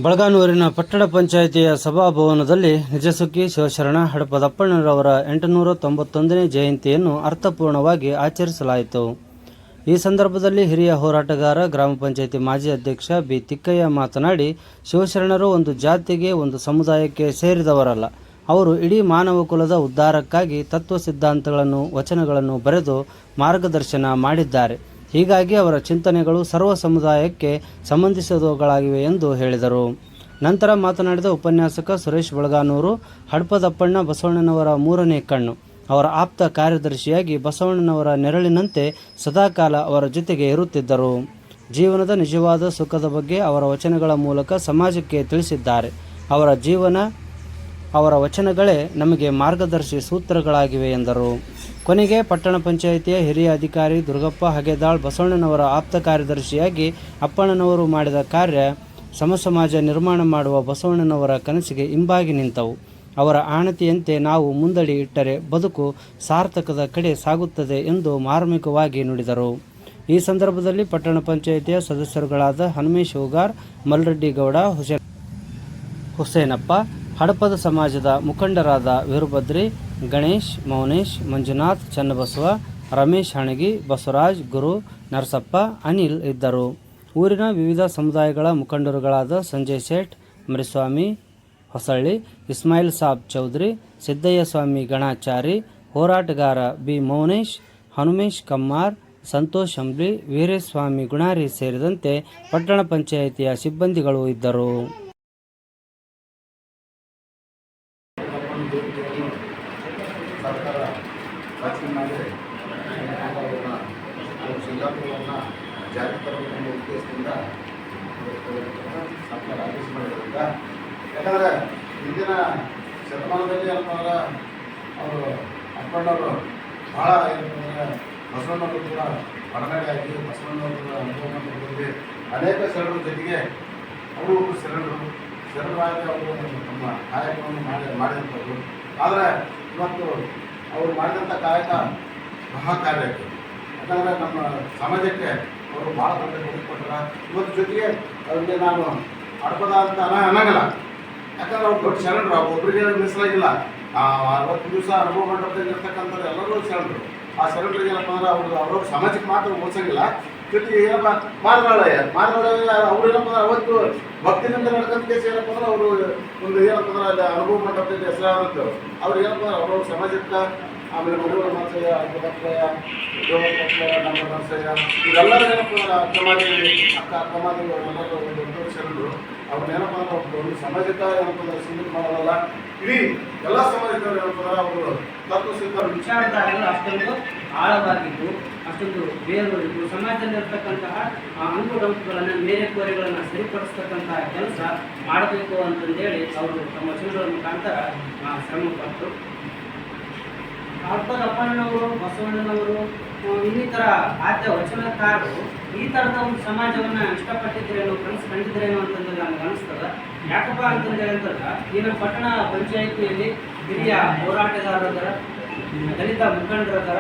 ಬಳಗಾನೂರಿನ ಪಟ್ಟಣ ಪಂಚಾಯಿತಿಯ ಸಭಾಭವನದಲ್ಲಿ ನಿಜಸುಖಿ ಶಿವಶರಣ ಹಡಪದಪ್ಪಣ್ಣರವರ 891ನೇ ಜಯಂತಿಯನ್ನು ಅರ್ಥಪೂರ್ಣವಾಗಿ ಆಚರಿಸಲಾಯಿತು. ಈ ಸಂದರ್ಭದಲ್ಲಿ ಹಿರಿಯ ಹೋರಾಟಗಾರ, ಗ್ರಾಮ ಪಂಚಾಯಿತಿ ಮಾಜಿ ಅಧ್ಯಕ್ಷ ಬಿ. ತಿಕ್ಕಯ್ಯ ಮಾತನಾಡಿ, ಶಿವಶರಣರು ಒಂದು ಜಾತಿಗೆ, ಒಂದು ಸಮುದಾಯಕ್ಕೆ ಸೇರಿದವರಲ್ಲ. ಅವರು ಇಡೀ ಮಾನವ ಕುಲದ ಉದ್ಧಾರಕ್ಕಾಗಿ ತತ್ವ ಸಿದ್ಧಾಂತಗಳನ್ನು, ವಚನಗಳನ್ನು ಬರೆದು ಮಾರ್ಗದರ್ಶನ ಮಾಡಿದ್ದಾರೆ. ಹೀಗಾಗಿ ಅವರ ಚಿಂತನೆಗಳು ಸರ್ವ ಸಮುದಾಯಕ್ಕೆ ಸಂಬಂಧಿಸಿದವುಗಳಾಗಿವೆ ಎಂದು ಹೇಳಿದರು. ನಂತರ ಮಾತನಾಡಿದ ಉಪನ್ಯಾಸಕ ಸುರೇಶ್ ಬಳಗಾನೂರು, ಹಡಪದಪ್ಪಣ್ಣ ಬಸವಣ್ಣನವರ ಮೂರನೇ ಕಣ್ಣು. ಅವರ ಆಪ್ತ ಕಾರ್ಯದರ್ಶಿಯಾಗಿ ಬಸವಣ್ಣನವರ ನೆರಳಿನಂತೆ ಸದಾಕಾಲ ಅವರ ಜೊತೆಗೆ ಇರುತ್ತಿದ್ದರು. ಜೀವನದ ನಿಜವಾದ ಸುಖದ ಬಗ್ಗೆ ಅವರ ವಚನಗಳ ಮೂಲಕ ಸಮಾಜಕ್ಕೆ ತಿಳಿಸಿದ್ದಾರೆ. ಅವರ ಜೀವನ, ಅವರ ವಚನಗಳೇ ನಮಗೆ ಮಾರ್ಗದರ್ಶಿ ಸೂತ್ರಗಳಾಗಿವೆ ಎಂದರು. ಕೊನೆಗೆ ಪಟ್ಟಣ ಪಂಚಾಯಿತಿಯ ಹಿರಿಯ ಅಧಿಕಾರಿ ದುರ್ಗಪ್ಪ ಹಗೆದಾಳ್ ಬಸವಣ್ಣನವರ ಆಪ್ತ ಕಾರ್ಯದರ್ಶಿಯಾಗಿ ಅಪ್ಪಣ್ಣನವರು ಮಾಡಿದ ಕಾರ್ಯ ಸಮಸಮಾಜ ನಿರ್ಮಾಣ ಮಾಡುವ ಬಸವಣ್ಣನವರ ಕನಸಿಗೆ ಇಂಬಾಗಿ ನಿಂತವು. ಅವರ ಆಣತಿಯಂತೆ ನಾವು ಮುಂದಡಿ ಇಟ್ಟರೆ ಬದುಕು ಸಾರ್ಥಕದ ಕಡೆ ಸಾಗುತ್ತದೆ ಎಂದು ಮಾರ್ಮಿಕವಾಗಿ ನುಡಿದರು. ಈ ಸಂದರ್ಭದಲ್ಲಿ ಪಟ್ಟಣ ಪಂಚಾಯಿತಿಯ ಸದಸ್ಯರುಗಳಾದ ಹನುಮೇಶ್ ಹೂಗಾರ್, ಮಲ್ರೆಡ್ಡಿ ಗೌಡ, ಹುಸೇನಪ್ಪ, ಹಡಪದ ಸಮಾಜದ ಮುಖಂಡರಾದ ವೀರಭದ್ರಿ, ಗಣೇಶ್, ಮೌನೇಶ್, ಮಂಜುನಾಥ್, ಚನ್ನಬಸವ, ರಮೇಶ್ ಹಣಗಿ, ಬಸವರಾಜ್, ಗುರು, ನರಸಪ್ಪ, ಅನಿಲ್ ಇದ್ದರು. ಊರಿನ ವಿವಿಧ ಸಮುದಾಯಗಳ ಮುಖಂಡರುಗಳಾದ ಸಂಜಯ್ ಸೇಠ್, ಮರಿಸ್ವಾಮಿ ಹೊಸಳ್ಳಿ, ಇಸ್ಮಾಯಿಲ್ ಸಾಬ್ ಚೌಧರಿ, ಸಿದ್ದಯ್ಯ ಸ್ವಾಮಿ ಗಣಾಚಾರಿ, ಹೋರಾಟಗಾರ ಬಿ. ಮೌನೇಶ್, ಹನುಮೇಶ್ ಕಮ್ಮಾರ್, ಸಂತೋಷ್ ಅಂಬ್ಲಿ, ವೀರೇಸ್ವಾಮಿ ಗುಣಾರಿ ಸೇರಿದಂತೆ ಪಟ್ಟಣ ಪಂಚಾಯಿತಿಯ ಸಿಬ್ಬಂದಿಗಳು ಇದ್ದರು. ಸರ್ಕಾರ ರಚನೆ ಮಾಡಿ ಸಿಂಗಾಪುರವನ್ನು ಜಾರಿ ತರಬೇಕೆಂಬ ಉದ್ದೇಶದಿಂದ ಸರ್ಕಾರ ಆದೇಶ ಮಾಡಿರೋದ್ರಿಂದ, ಯಾಕಂದರೆ ಹಿಂದಿನ ಶತಮಾನದಲ್ಲಿ ಏನಂತಂದ್ರೆ ಅವರು ಅಪ್ಪಣ್ಣವರು ಭಾಳ ಏನಂತಂದರೆ ಬಸವಣ್ಣವರು ಕೂಡ ಒಡನಾಡಿಯಾಗಿ ಬಸವಣ್ಣವ್ರ ಅನುಭವದಲ್ಲಿ ಅನೇಕ ಶರಣರ ಜೊತೆಗೆ ಅವರು ಶರಣರಾಗಿ ಅವರು ತಮ್ಮ ಕಾಯಕವನ್ನು ಮಾಡಿದಂಥದ್ದು. ಆದರೆ ಇವತ್ತು ಅವರು ಮಾಡಿದಂಥ ಕಾಯಕ ಮಹಾ ಕಾರ್ಯ. ಯಾಕಂದರೆ ನಮ್ಮ ಸಮಾಜಕ್ಕೆ ಅವರು ಭಾಳ ದೊಡ್ಡ ಕೊಡುಗೆ ಕೊಟ್ಟರೆ. ಇವತ್ತು ಜೊತೆಗೆ ಅವರಿಗೆ ನಾನು ಹಡಪದ ಅಂತ ಅನ್ನಂಗಿಲ್ಲ, ಯಾಕಂದ್ರೆ ಅವ್ರು ದೊಡ್ಡ ಶರಣರು, ಒಬ್ಬರಿಗೆ ಮೀಸಲಾಗಿಲ್ಲ. 60 ದಿವಸ ಅನುಭವ ಮಂಟಪದಲ್ಲಿ ಇರ್ತಕ್ಕಂಥದ್ದು ಎಲ್ಲರೂ ಶರಣರು. ಆ ಶರಣರಿಗೆ ಏನಪ್ಪ ಅಂದ್ರೆ ಅವ್ರವ್ರ ಸಮಾಜಕ್ಕೆ ಮಾತ್ರ ಹೋಲ್ಸಂಗಿಲ್ಲ. ಜೊತೆಗೆ ಏನಪ್ಪ ಮಾರ್ಗಾಳಯ್ಯ ಅವ್ರು ಏನಪ್ಪ ಅಂದ್ರೆ ಅವತ್ತು ಭಕ್ತಿನಿಂದ ನಡ್ಕೊಂತ ಕೇಸ ಏನಪ್ಪ ಅಂದ್ರೆ ಅವರು ಒಂದು ಏನಪ್ಪ ಅಂದ್ರೆ ಅಲ್ಲಿ ಅನುಭವ ಮಂಟಪದಲ್ಲಿ ಹೆಸರಾದಂಥವ್ರು. ಅವ್ರು ಏನಪ್ಪ ಅಂದ್ರೆ ಅವ್ರವ್ರ ಸಮಾಜಕ್ಕೆ, ಆಮೇಲೆ ಮನೆಯವರ ನರಸಯ್ಯ, ಅಕ್ಕಪಕ್ಕಯ್ಯ, ನಮ್ಮ ನರಸಯ್ಯ, ಇವರೆಲ್ಲರೂ ಏನಪ್ಪ ಅಂದ್ರೆ ಅಕ್ಕಮಾದೇವಿ ಅವರೆಲ್ಲರೂ ದೊಡ್ಡ ಶರಣರು. ಅವ್ರನ್ನೇನಪ್ಪ ಅಂದ್ರೆ ಒಂದು ಸಮಾಜಕ್ಕೆ ಏನಪ್ಪ ಅಂದ್ರೆ ಸೀಮಿತ ಮಾಡೋದಲ್ಲ, ಇಡೀ ಎಲ್ಲ ಸಮಾಜದವ್ರು ಏನಪ್ಪ ಅಂದ್ರೆ ಅವರು ತತ್ವಸಿದ್ಧ ವಿಚಾರಧಾರೆಗಳು ಅಷ್ಟೊಂದು ಆಳವಾಗಿದ್ದು, ಅಷ್ಟೊಂದು ಬೇರೂರಿದ್ದು, ಸಮಾಜದಲ್ಲಿರ್ತಕ್ಕಂತಹ ಅಂಕುಡೊಂಕುಗಳನ್ನು, ಮೇರೆ ಕೋರೆಗಳನ್ನು ಸರಿಪಡಿಸ್ತಕ್ಕಂತಹ ಕೆಲಸ ಮಾಡಬೇಕು ಅಂತಂದೇಳಿ ಅವರು ತಮ್ಮ ವಚನಗಳ ಮುಖಾಂತರ ಶ್ರಮಪಟ್ಟು, ಹಡಪದಪ್ಪಣ್ಣನವರು, ಬಸವಣ್ಣನವರು, ಇನ್ನಿತರ ಆದ್ಯ ವಚನಕಾರರು ಈ ಥರದ ಒಂದು ಸಮಾಜವನ್ನು ಇಷ್ಟಪಟ್ಟಿದ್ರೇನೋ, ಕನಸು ಕಂಡಿದ್ರೇನೋ ಅಂತಂದ್ರೆ ನಮ್ಗೆ ಅನಿಸ್ತದೆ. ಯಾಕಪ್ಪ ಅಂತಂದೇಳಿ ಅಂತಂದ್ರೆ ಈ ನಮ್ಮ ಪಟ್ಟಣ ಪಂಚಾಯಿತಿಯಲ್ಲಿ ಹಿರಿಯ ಹೋರಾಟಗಾರರ, ದಲಿತ ಮುಖಂಡರದರ,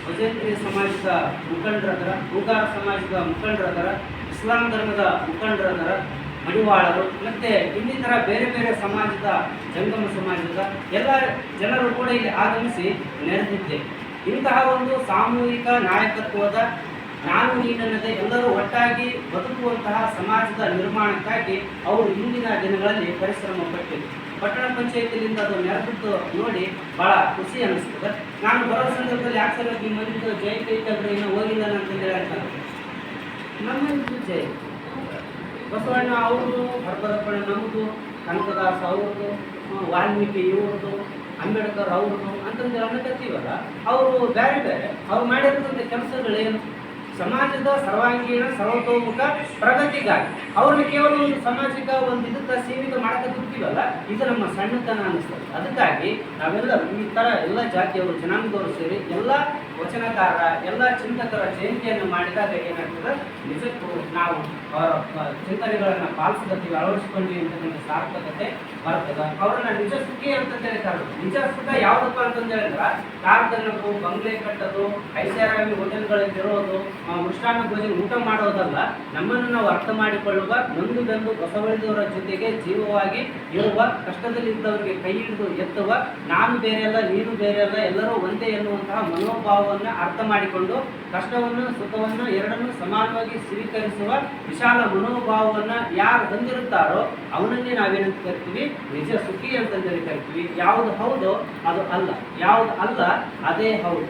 ಭಜಂತ್ರಿ ಸಮಾಜದ ಮುಖಂಡರದರ, ಹೂಗಾರ ಸಮಾಜದ ಮುಖಂಡರದರ, ಇಸ್ಲಾಂ ಧರ್ಮದ ಮುಖಂಡರದರ, ಮಡಿವಾಳರು, ಮತ್ತು ಇನ್ನಿತರ ಬೇರೆ ಬೇರೆ ಸಮಾಜದ, ಜಂಗಮ ಸಮಾಜದ ಎಲ್ಲ ಜನರು ಕೂಡ ಇಲ್ಲಿ ಆಗಮಿಸಿ ನೆರೆದಿದ್ದೆ. ಇಂತಹ ಒಂದು ಸಾಮೂಹಿಕ ನಾಯಕತ್ವದ ನಾನು ನೀನನ್ನದೇ ಎಲ್ಲರೂ ಒಟ್ಟಾಗಿ ಬದುಕುವಂತಹ ಸಮಾಜದ ನಿರ್ಮಾಣಕ್ಕಾಗಿ ಅವರು ಇಂದಿನ ದಿನಗಳಲ್ಲಿ ಪರಿಶ್ರಮ ಪಟ್ಟಿದ್ದು. ಪಟ್ಟಣ ಪಂಚಾಯತಿಯಿಂದ ಅದು ನೆರೆದಿದ್ದು ನೋಡಿ ಭಾಳ ಖುಷಿ ಅನ್ನಿಸ್ತದೆ. ನಾನು ಬರೋ ಸಂದರ್ಭದಲ್ಲಿ ಯಾಕೆ ಸರ್ ನಿಮ್ಮ ಮನೆಯಿಂದ ಜಯಂತಿ ಇದ್ದಾದ್ರೆ ಇನ್ನೂ ಹೋಗಿಲ್ಲ ಅಂತಂದು ಹೇಳ್ತಾರೆ. ನಮ್ಮ ಜಯ ಬಸವಣ್ಣ ಅವ್ರದ್ದು, ಹಡಪದಪ್ಪಣ್ಣ ನಮ್ಮದು, ಕನಕದಾಸ ಅವ್ರದ್ದು, ವಾಲ್ಮೀಕಿ ಇವ್ರದ್ದು, ಅಂಬೇಡ್ಕರ್ ಅವ್ರದ್ದು ಅಂತಂದು ಅನ್ನಕತ್ತೀವಲ್ಲ, ಅವರು ಬೇರೆ ಬೇರೆ ಅವ್ರು ಮಾಡಿರ್ತಕ್ಕಂಥ ಕೆಲಸಗಳೇನು? ಸಮಾಜದ ಸರ್ವಾಂಗೀಣ ಸರ್ವತೋಮುಖ ಪ್ರಗತಿಗಾಗಿ ಅವ್ರನ್ನ ಕೇವಲ ಒಂದು ಸಾಮಾಜಿಕ ಒಂದು ಇದಕ್ಕೆ ಸೀಮಿತ ಮಾಡಕತ್ತಿರ್ತೀವಲ್ಲ, ಇದು ನಮ್ಮ ಸಣ್ಣತನ ಅನ್ನಿಸ್ತದೆ. ಅದಕ್ಕಾಗಿ ನಾವೆಲ್ಲರೂ ಈ ಥರ ಎಲ್ಲ ಜಾತಿಯವರು, ಜನಾಂಗದವರು ಸೇರಿ ಎಲ್ಲ ವಚನಕಾರ ಎಲ್ಲ ಚಿಂತಕರ ಜಯಂತಿಯನ್ನು ಮಾಡಿದಾಗ ಏನಾಗ್ತದೆ, ನಿಜಕ್ಕೂ ನಾವು ಅವರ ಚಿಂತನೆಗಳನ್ನು ಪಾಲಿಸಕತ್ತೀವಿ, ಅಳವಡಿಸ್ಕೊಂಡ್ವಿ ಅಂತಕ್ಕಂಥ ಸಾರ್ಥಕತೆ ಬರ್ತದೆ. ಅವರನ್ನ ನಿಜ ಸುಖಿ ಅಂತಂದು ಹೇಳ್ತಾರೆ. ನಿಜ ಸುಖ ಯಾವುದಪ್ಪ ಅಂತಂದು ಹೇಳಿದ್ರೆ ಕಾರ್ಖಾನೆಗಳು, ಬಂಗ್ಲೆ ಕಟ್ಟೋದು, ಐಷಾರಾಮಿ ಹೋಟೆಲ್ಗಳಲ್ಲಿರೋದು, ಮೃಷ್ಟಾನ್ನ ಭೋಜನ ಊಟ ಮಾಡೋದಲ್ಲ. ನಮ್ಮನ್ನು ನಾವು ಅರ್ಥ ಮಾಡಿಕೊಳ್ಳುವ, ನೊಂದು ಬೆಂದು ಬಸವಳಿದವರ ಜೊತೆಗೆ ಜೀವವಾಗಿ ಇರುವ, ಕಷ್ಟದಲ್ಲಿದ್ದವರಿಗೆ ಕೈ ಹಿಡಿದು ಎತ್ತುವ, ನಾನು ಬೇರೆಯಲ್ಲ ನೀನು ಬೇರೆಯಲ್ಲ ಎಲ್ಲರೂ ಒಂದೇ ಎನ್ನುವಂತಹ ಮನೋಭಾವವನ್ನು ಅರ್ಥ ಮಾಡಿಕೊಂಡು ಕಷ್ಟವನ್ನು ಸುಖವನ್ನು ಎರಡನ್ನೂ ಸಮಾನವಾಗಿ ಸ್ವೀಕರಿಸುವ ವಿಶಾಲ ಮನೋಭಾವವನ್ನು ಯಾರು ಹೊಂದಿರುತ್ತಾರೋ ಅವನನ್ನೇ ನಾವೇನಂತ ಕರಿತೀವಿ, ನಿಜ ಸುಖಿ ಅಂತಂದೇಳಿ ಕರಿತೀವಿ. ಯಾವುದು ಹೌದೋ ಅದು ಅಲ್ಲ, ಯಾವುದು ಅಲ್ಲ ಅದೇ ಹೌದು.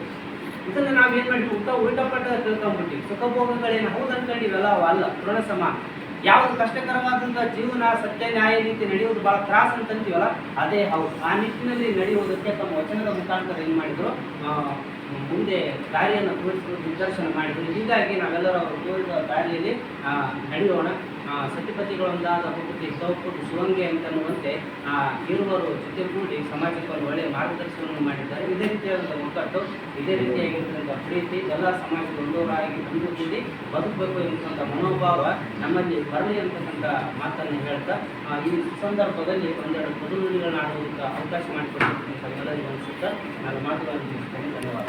ಇದನ್ನ ನಾವೇನ್ ಮಾಡಿದ್ವಿ, ಉಲ್ಟಪಟ್ಟ ತಿಳ್ಕೊಂಡ್ಬಿಟ್ಟಿವಿ. ಸುಖಭೋಗಗಳೇನು ಹೌದು ಅನ್ಕೊಂಡಿವೆಲ್ಲ ಅವ ಅಲ್ಲ, ಋಣ ಸಮಾನ. ಯಾವುದು ಕಷ್ಟಕರವಾದಂಥ ಜೀವನ, ಸತ್ಯ, ನ್ಯಾಯ ನೀತಿ ನಡೆಯುವುದು ಬಹಳ ತ್ರಾಸ ಅಂತಂತೀವಲ್ಲ ಅದೇ ಹೌದು. ಆ ನಿಟ್ಟಿನಲ್ಲಿ ನಡೆಯುವುದಕ್ಕೆ ತಮ್ಮ ವಚನದ ಮುಖಾಂತರ ಏನು ಮಾಡಿದ್ರು, ಮುಂದೆ ದಾರಿಯನ್ನು ತೋರಿಸಿದ್ರು, ನಿದರ್ಶನ ಮಾಡಿದ್ರು. ಹೀಗಾಗಿ ನಾವೆಲ್ಲರೂ ಅವರು ತೋರಿದ ದಾರಿಯಲ್ಲಿ ನಡೆಯೋಣ. ಸತಿಪತಿಗಳೊಂದಾದ ಹುಡುಕಿ ಸೌಪುಟ್ಟು ಶಿವಂಗೆ ಅಂತನ್ನುವಂತೆ ಇರುವರು ಜೊತೆಗೂಡಿ ಸಮಾಜಕ್ಕೆ ಒಂದು ಒಳ್ಳೆಯ ಮಾರ್ಗದರ್ಶನವನ್ನು ಮಾಡಿದ್ದಾರೆ. ಇದೇ ರೀತಿಯಾದಂಥ ಒಗ್ಗಟ್ಟು, ಇದೇ ರೀತಿಯಾಗಿರ್ತಕ್ಕಂಥ ಪ್ರೀತಿ, ಎಲ್ಲ ಸಮಾಜದ ಒಂದೂರಾಗಿ ಒಂದುಗೂಡಿ ಬದುಕಬೇಕು ಎನ್ನುವಂಥ ಮನೋಭಾವ ನಮ್ಮಲ್ಲಿ ಬರಲಿ ಅಂತಕ್ಕಂಥ ಮಾತನ್ನು ಹೇಳ್ತಾ ಈ ಸಂದರ್ಭದಲ್ಲಿ ಒಂದೆರಡು ಪದನುಡಿಗಳನ್ನ ಆಡುವಂಥ ಅವಕಾಶ ಮಾಡಿಕೊಟ್ಟಿರ್ತಕ್ಕಂಥ ಎಲ್ಲರಿಗೂ ಅನಿಸುತ್ತಾ ನಾನು ಮಾತುಗಳನ್ನು ತಿಳಿಸ್ತೇನೆ. ಧನ್ಯವಾದ.